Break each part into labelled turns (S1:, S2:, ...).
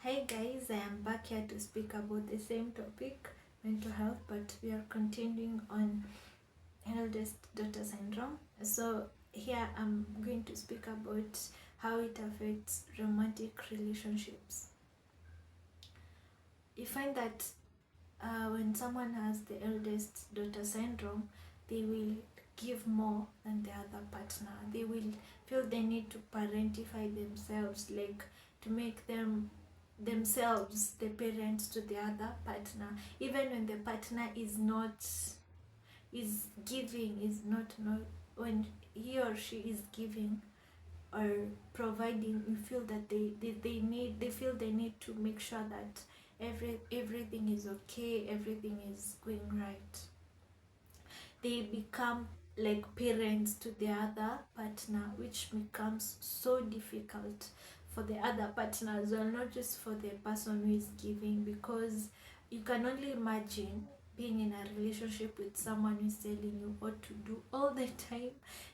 S1: Hi guys, I am back here to speak about the same topic, mental health, but we are continuing on eldest daughter syndrome. So here I'm going to speak about how it affects romantic relationships. You find that when someone has the eldest daughter syndrome, they will give more than the other partner. They will feel they need to parentify themselves, like to make themselves the parents to the other partner, even when the partner is not when he or she is giving or providing. You feel that they feel they need to make sure that everything is okay, everything is going right. They become like parents to the other partner, which becomes so difficult for the other partner as well, not just for the person who is giving, because you can only imagine being in a relationship with someone who is telling you what to do all the time,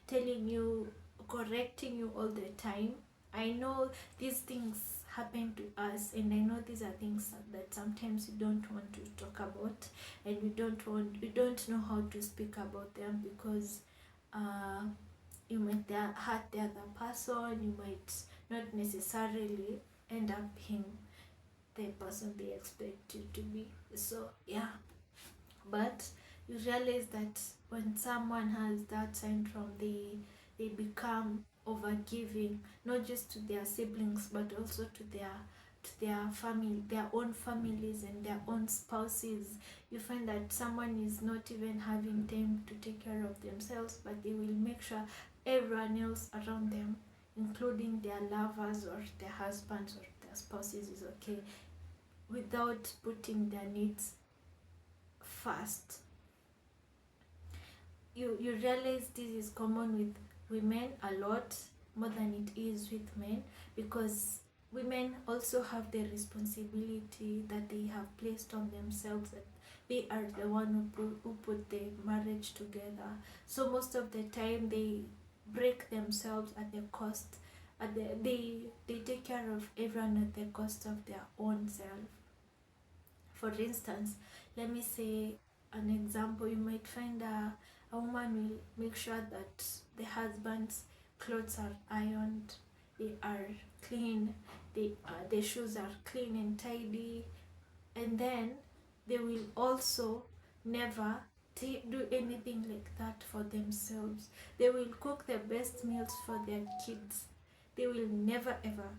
S1: telling you, correcting you all the time. I know these things happen to us, and I know these are things that sometimes you don't want to talk about, and you don't know how to speak about them, because you might hurt the other person. You might not necessarily end up being the person they expect you to be. So yeah, but you realize that when someone has that syndrome, they become overgiving, not just to their siblings but also to their family, their own families and their own spouses. You find that someone is not even having time to take care of themselves, but they will make sure everyone else around them, including their lovers or their husbands or their spouses, is okay, without putting their needs first. You realize this is common with women a lot more than it is with men, because women also have the responsibility that they have placed on themselves, that they are the one who put the marriage together. So most of the time they break themselves at the cost, they take care of everyone at the cost of their own self. For instance, let me say an example. You might find a woman will make sure that the husband's clothes are ironed, they are clean, the shoes are clean and tidy, and then they will also never do anything like that for themselves. They will cook the best meals for their kids. They will never ever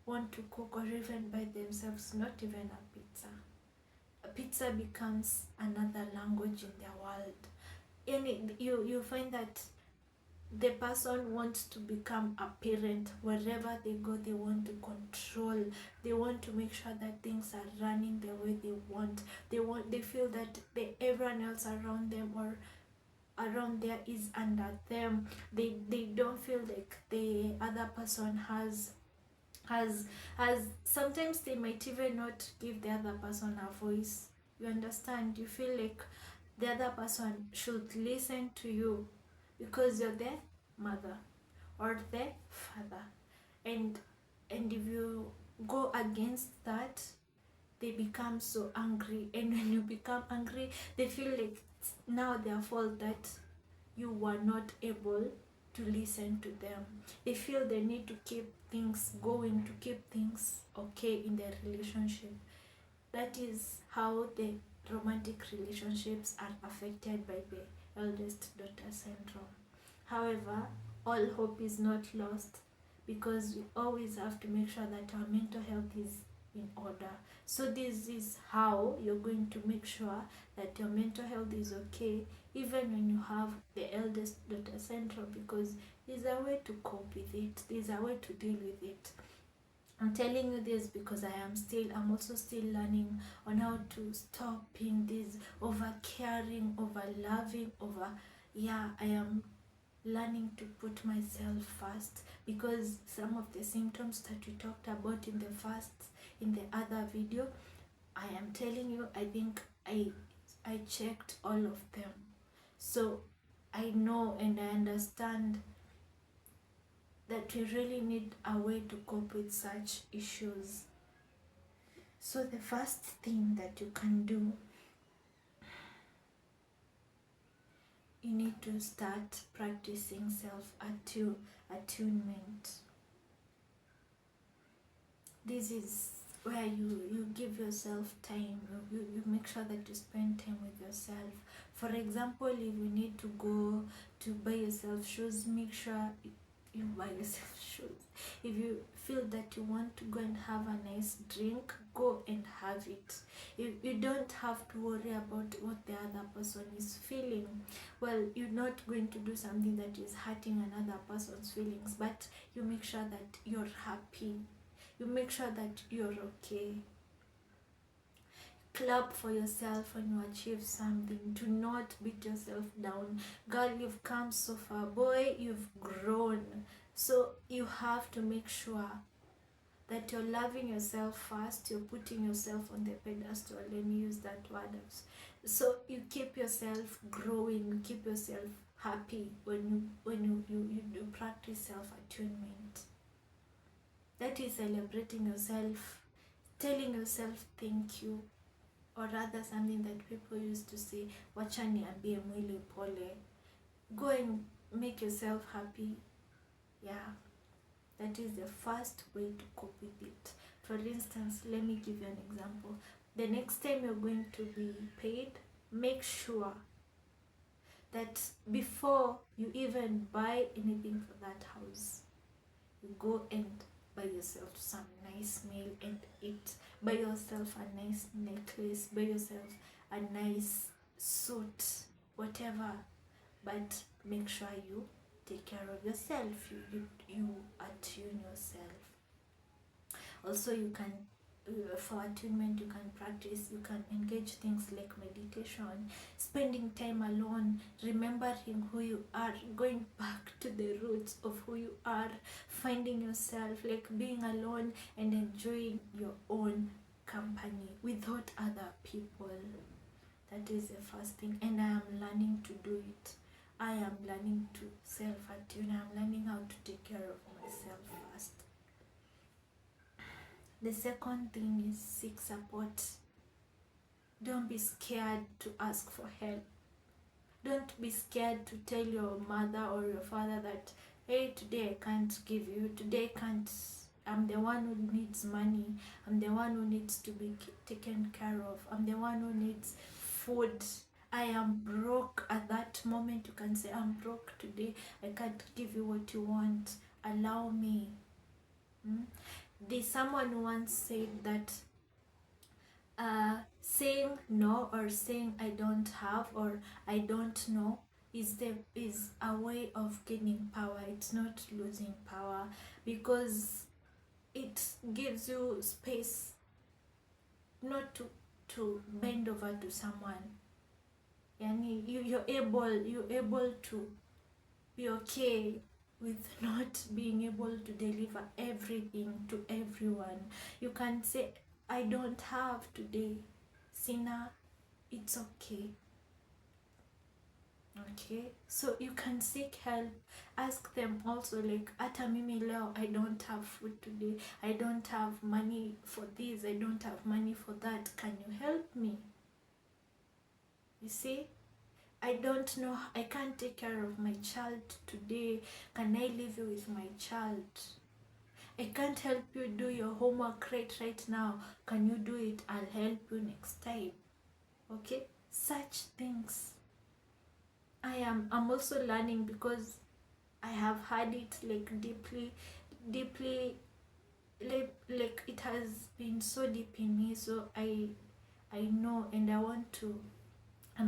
S1: want to cook or even buy themselves, not even a pizza. A pizza becomes another language in their world. And you find that the person wants to become a parent. Wherever they go, they want to control. They want to make sure that things are running the way they want. They feel that everyone else around them or around there is under them. They don't feel like the other person has sometimes they might even not give the other person a voice. You understand? You feel like the other person should listen to you because you're the mother or the father, and if you go against that, they become so angry. And when you become angry, they feel like it's now their fault that you were not able to listen to them. They feel they need to keep things going, to keep things okay in their relationship. That is how the romantic relationships are affected by the eldest daughter syndrome. However, all hope is not lost, because we always have to make sure that our mental health is in order. So this is how you're going to make sure that your mental health is okay even when you have the eldest daughter syndrome, because there's a way to cope with it, there's a way to deal with it. I'm telling you this because I'm also still learning on how to stop being this over caring, over loving, I am learning to put myself first, because some of the symptoms that we talked about in the other video, I am telling you, I think I checked all of them. So I know and I understand that we really need a way to cope with such issues. So the first thing that you can do, you need to start practicing self-attunement. This is where you give yourself time, you make sure that you spend time with yourself. For example, if you need to go to buy yourself shoes, make sure you buy yourself shoes. If you feel that you want to go and have a nice drink, go and have it. You don't have to worry about what the other person is feeling. Well, you're not going to do something that is hurting another person's feelings, but you make sure that you're happy. You make sure that you're okay. Clap for yourself when you achieve something. Do not beat yourself down. Girl, you've come so far. Boy, you've grown. So you have to make sure that you're loving yourself first. You're putting yourself on the pedestal. Let me use that word. So you keep yourself growing. You keep yourself happy when you do practice self-attunement. That is celebrating yourself, telling yourself thank you, or rather something that people used to say, wacha niambie mwili pole. Go and make yourself happy. Yeah, that is the first way to cope with it. For instance, let me give you an example. The next time you're going to be paid, make sure that before you even buy anything for that house, you go and buy yourself some nice meal and eat. Buy yourself a nice necklace, buy yourself a nice suit, whatever. But make sure you take care of yourself. You attune yourself. Also, you can, for attunement, you can practice, you can engage things like meditation, spending time alone, remembering who you are, going back to the roots of who you are, finding yourself, like being alone and enjoying your own company without other people. That is the first thing, and I am learning to do it. I am learning to self-attune. I am learning how to take care of myself first. The second thing is seek support. Don't be scared to ask for help. Don't be scared to tell your mother or your father that, hey, today I can't give you, today I can't, I'm the one who needs money, I'm the one who needs to be taken care of, I'm the one who needs food. I am broke. At that moment you can say, I'm broke today, I can't give you what you want, allow me. There's someone who once said that saying no or saying I don't have or I don't know is a way of gaining power. It's not losing power, because it gives you space not to bend over to someone. Yani you're able to be okay with not being able to deliver everything to everyone. You can say, I don't have today, Sina, it's okay. Okay, so you can seek help. Ask them also, like, ata mimi leo I don't have food today, I don't have money for this, I don't have money for that, can you help me? You see, I don't know, I can't take care of my child today, can I leave you with my child? I can't help you do your homework right now, can you do it? I'll help you next time. Okay, such things. I'm also learning, because I have had it like deeply, like it has been so deep in me. So I know, and I'm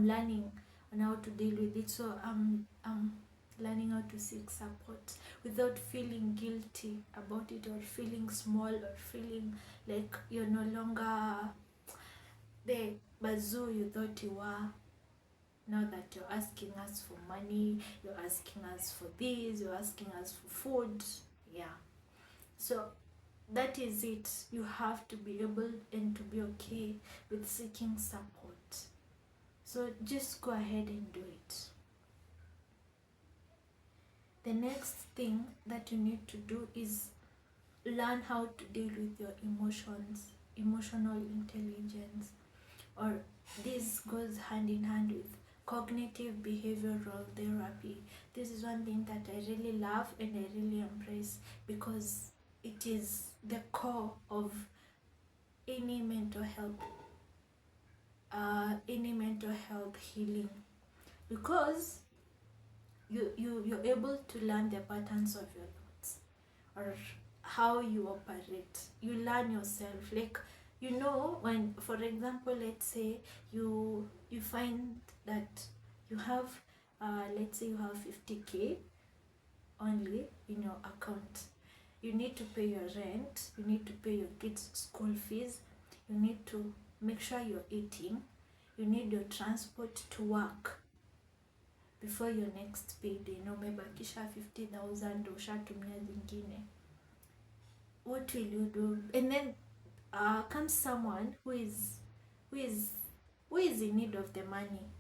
S1: learning on how to deal with it. So I'm learning how to seek support without feeling guilty about it, or feeling small, or feeling like you're no longer the bazoo you thought you were. Now that you're asking us for money, you're asking us for this, you're asking us for food. Yeah, so that is it. You have to be able and to be okay with seeking support. So just go ahead and do it. The next thing that you need to do is learn how to deal with your emotions. emotional intelligence, or this goes hand in hand with cognitive behavioral therapy. This is one thing that I really love and I really embrace, because it is the core of any mental health healing, because you're able to learn the patterns of your thoughts, or how you operate. You learn yourself, like, you know, when, for example, let's say you find that you have let's say you have 50k only in your account. You need to pay your rent, you need to pay your kids school fees, you need to make sure you're eating, you need your transport to work before your next payday. No, umebakisha 50,000 ushatumia zingine. What will you do? And then comes someone who is in need of the money,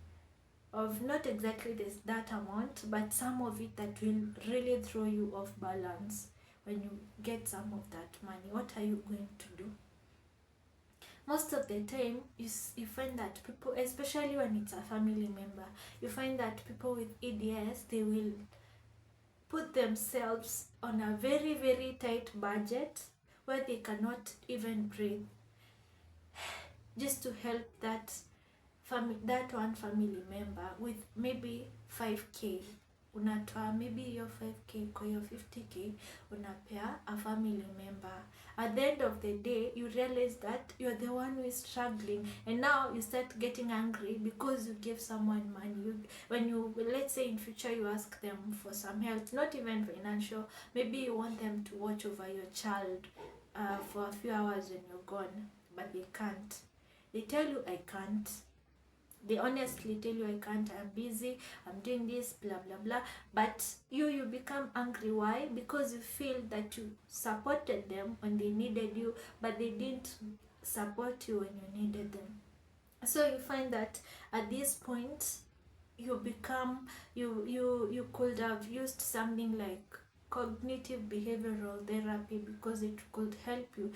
S1: of not exactly that amount, but some of it that will really throw you off balance. When you get some of that money, what are you going to do? Most of the time, you find that people, especially when it's a family member, you find that people with EDS, they will put themselves on a very, very tight budget where they cannot even breathe, just to help that one family member with maybe 5k. Unatoa maybe your 5k kwa your 50k, unapea a family member. At the end of the day, you realize that you're the one who is struggling, and now you start getting angry because you give someone money. When you, let's say in future, you ask them for some help, not even financial, maybe you want them to watch over your child for a few hours when you're gone, but they can't. They tell you, I can't. They honestly tell you, I can't, I'm busy, I'm doing this, blah blah blah. But you become angry. Why? Because you feel that you supported them when they needed you, but they didn't support you when you needed them. So you find that at this point, you become, you could have used something like cognitive behavioral therapy, because it could help you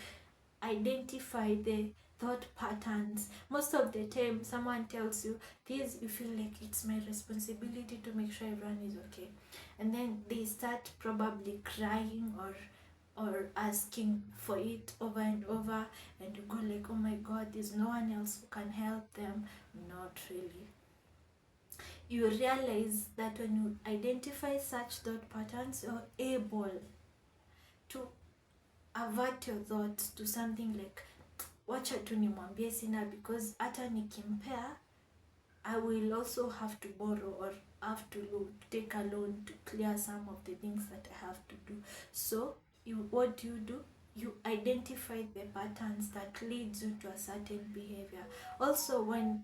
S1: identify the thought patterns. Most of the time, someone tells you this, you feel like it's my responsibility to make sure everyone is okay, and then they start probably crying or asking for it over and over, and you go like, oh my god, there's no one else who can help them. Not really. You realize that when you identify such thought patterns, you're able to avert your thoughts to something like, wacha tu nimwambie sina, because hata nikimpea I will also have to borrow or have to take a loan to clear some of the things that I have to do. So what do? You identify the patterns that leads you to a certain behavior. Also, when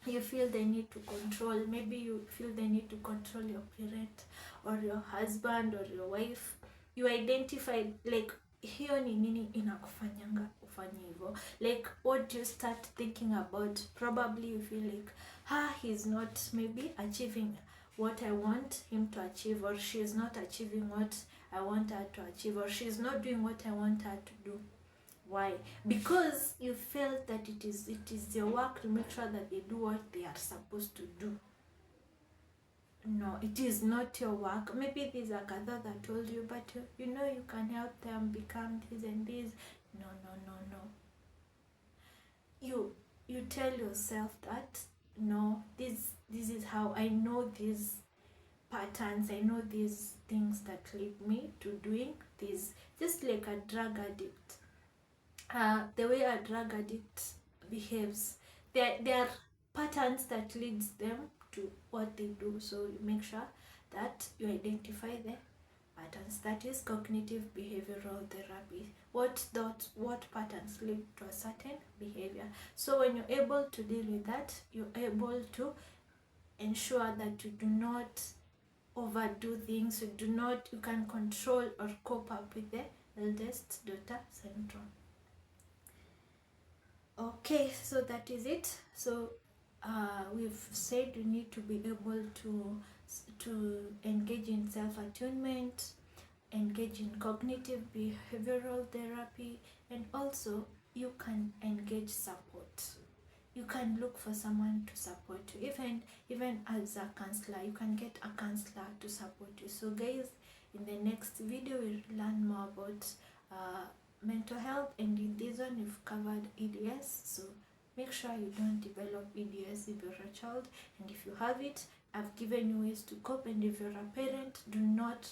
S1: you feel the need to control, maybe you feel the need to control your parent or your husband or your wife, you identify like, hiyo ni nini inakufanyanga ufanye hivyo. Like, what you start thinking about, probably you feel like, he's not maybe achieving what I want him to achieve, or she's not achieving what I want her to achieve, or she's not doing what I want her to do. Why? Because you felt that it is your work to make sure that they do what they are supposed to do. No, it is not your work. Maybe there's a kadha that told you, but you know you can help them become this and this. No. You tell yourself that, no, this is how I know these patterns, I know these things that lead me to doing this. Just like a drug addict. The way a drug addict behaves, there are patterns that leads them to what they do. So you make sure that you identify the patterns. That is cognitive behavioral therapy. What patterns lead to a certain behavior. So when you're able to deal with that, you're able to ensure that you do not overdo things. You can control or cope up with the eldest daughter syndrome. Okay, so that is it. So we've said you need to be able to engage in self-attunement, engage in cognitive behavioral therapy, and also you can engage support. You can look for someone to support you. Even as a counselor, you can get a counselor to support you. So guys, in the next video we'll learn more about mental health, and in this one we've covered EDS. So make sure you don't develop EDS if you're a child, and if you have it, I've given you ways to cope. And if you're a parent, do not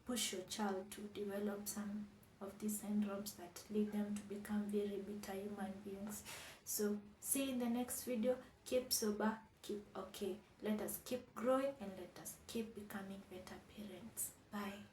S1: push your child to develop some of these syndromes that lead them to become very bitter human beings. So see you in the next video. Keep sober, keep okay. Let us keep growing, and let us keep becoming better parents. Bye.